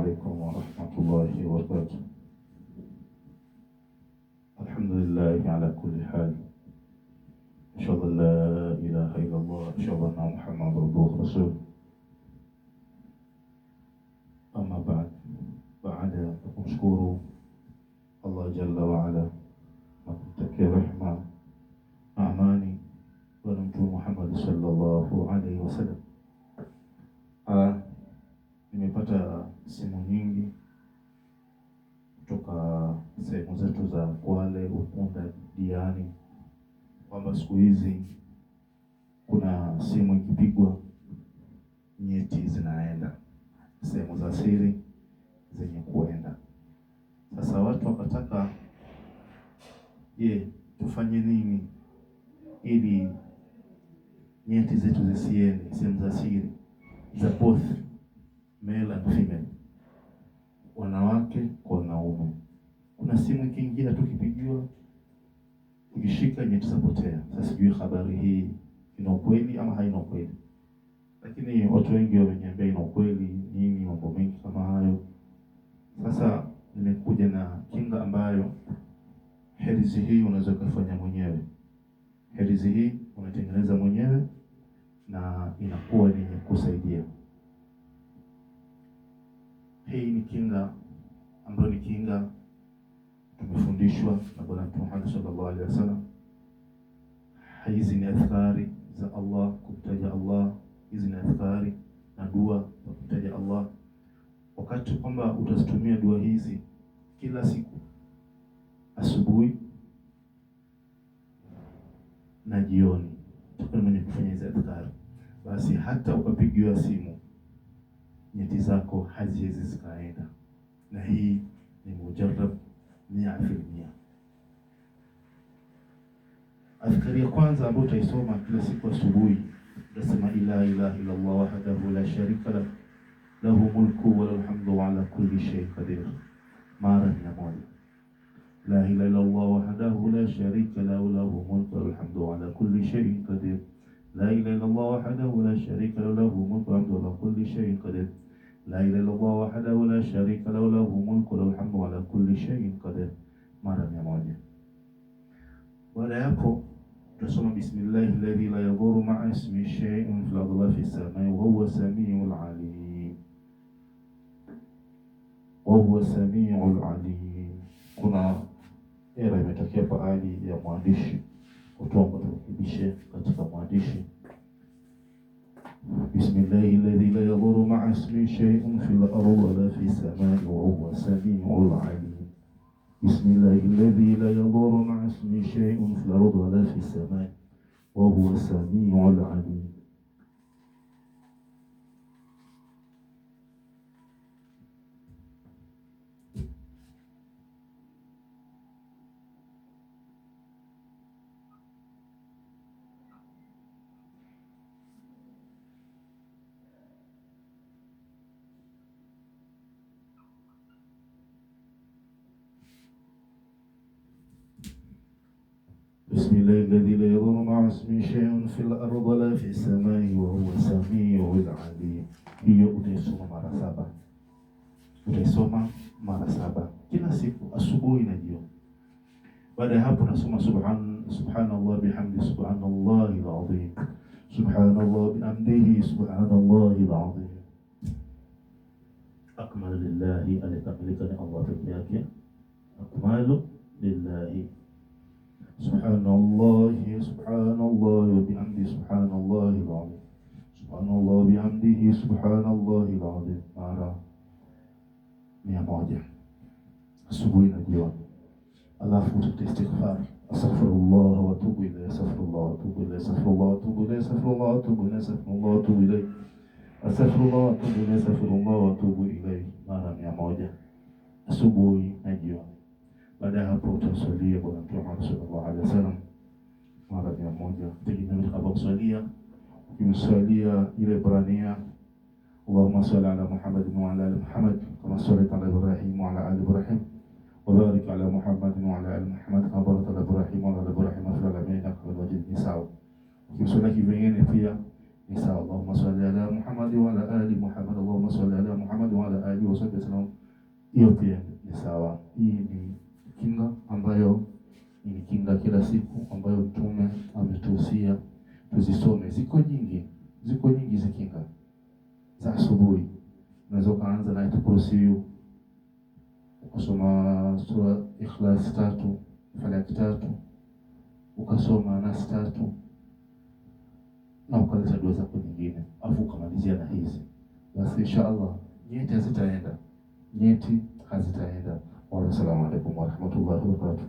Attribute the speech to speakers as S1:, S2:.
S1: عليكم ورحمة الله وبركاته. الحمد لله على كل حال. أشهد أن لا إله إلا الله، أشهد أن محمدا عبده ورسوله. أما بعد kumshukuru Allah Jalla wa Ala na kumtakia rehema na amani Bwana Mtume Muhammad sallallahu alaihi wasallam. Nimepata simu nyingi kutoka sehemu zetu za Kwale, Ukunda, Diani kwamba siku hizi kuna simu ikipigwa nyeti zinaenda, sehemu za siri zenye kuenda. Sasa watu wakataka, tufanye nini ili nyeti zetu zisiende sehemu za siri za both male and female, wanawake kwa wanaume. Kuna simu ikiingia tu kipigiwa, ukishika nyeti zapotea. Sasa sijui habari hii ina ukweli ama haina ukweli, lakini watu wengi wameniambia ina ukweli nini, mambo mengi kama hayo. Sasa nimekuja na kinga ambayo herizi hii unaweza kufanya mwenyewe. Herizi hii unatengeneza mwenyewe na inakuwa ni kusaidia. Hii ni kinga ambayo ni kinga tumefundishwa na Bwana Mtume Muhammad sallallahu alaihi wasallam. Hizi ni adhkari za Allah, kumtaja Allah. Hizi ni adhkari na dua za kumtaja Allah. Wakati kwamba utazitumia dua hizi kila siku, asubuhi na jioni, utakuwa mwenye kufanya hizo adhkari, basi hata ukapigiwa simu nyeti zako haziwezi zikaenda. Na hii ni mujarrab 100%. Adhkari ya kwanza ambayo utaisoma kila siku asubuhi, utasema la ilaha illa Allah wahdahu la sharika lahu, lahu mulku wa lahu alhamdu wa ala kulli shay'in qadir, mara 100. La ilaha illa Allah wahdahu la sharika lahu, lahu mulku wa lahu alhamdu wa ala kulli shay'in qadir. La ilaha illa Allah wahdahu la sharika lahu, lahu mulku wa lahu alhamdu wa ala kulli shay'in qadir. La ilaha illa Allah wahdahu la sharika lahu, lahu mulku wa lahu alhamdu wa ala kulli shay'in qadir, mara 100. Baada ya hapo tutasoma bismillahi alladhi la yadhurru ma'a ismihi shay'un fil ardi wa fis samai wa huwa samiul alim. Wa huwa samiul alim. Kuna era imetokea baadhi ya mwandishi, kutoa kurekebisha katika mwandishi. Bismillahi alladhi la yadhurru ma'a ismihi shay'un fil ardi wa la fis samai wa huwa samiul alim. بسم الله الذي لا يضر مع اسمه شيء في الأرض ولا في السماء وهو السميع العليم. بسم الله الذي لا يضر مع اسمه شيء في الأرض ولا في السماء وهو السميع العليم. Hiyo utaisoma mara 7. Utaisoma mara 7 kila siku, asubuhi na jioni. Baada ya hapo unasoma subhanallah bihamdi subhanallahil azim, subhanallah bihamdihi subhanallahil azim. Akmalu lillahi, alikamilika ni Allah pekee yake. Akmalu lillahi. Subhanallah subhanallah wa bihamdihi subhanallahil azim, subhanallah bihamdihi subhanallahil azim, mara 100 asubuhi na jioni. Alafu utastighfar, astaghfirullah wa atubu ilayhi, astaghfirullah wa atubu ilayhi, astaghfirullah wa atubu ilayhi, astaghfirullah wa atubu ilayhi, astaghfirullah wa atubu ilayhi, astaghfirullah wa atubu ilayhi, astaghfirullah wa atubu ilayhi, mara 100 asubuhi na jioni. Baada ya hapo utaswalia Bwana Mtume Muhammad sallallahu alaihi wasallam mara 100. Tegemea utakaposalia, ukimsalia ile Ibrania, Allahumma salli ala Muhammad wa ala ali Muhammad kama sallaita ala Ibrahim wa ala ali Ibrahim wa barik ala Muhammad wa ala ali Muhammad kama barakta ala Ibrahim wa ala ali Ibrahim fil alamin innaka Hamidum Majid. Ni sawa. Ukimsalia kivingine pia ni sawa. Allahumma salli ala Muhammad wa ala ali Muhammad, Allahumma salli ala Muhammad wa ala ali wa sahbihi wasallam, hiyo pia ni sawa. Hii ni kinga ambayo ni kinga kila siku ambayo Mtume ametuhusia tuzisome. Ziko nyingi zikinga za asubuhi. Unaweza kuanza na Ayatul Kursi, ukasoma sura Ikhlas 3, Falaq 3, ukasoma Nas 3, na ukaleta dua zako nyingine, afu ukamalizia na hizi. Basi inshallah nyeti hazitaenda. Wa assalamu alaykum wa rahmatullahi wa barakatuh.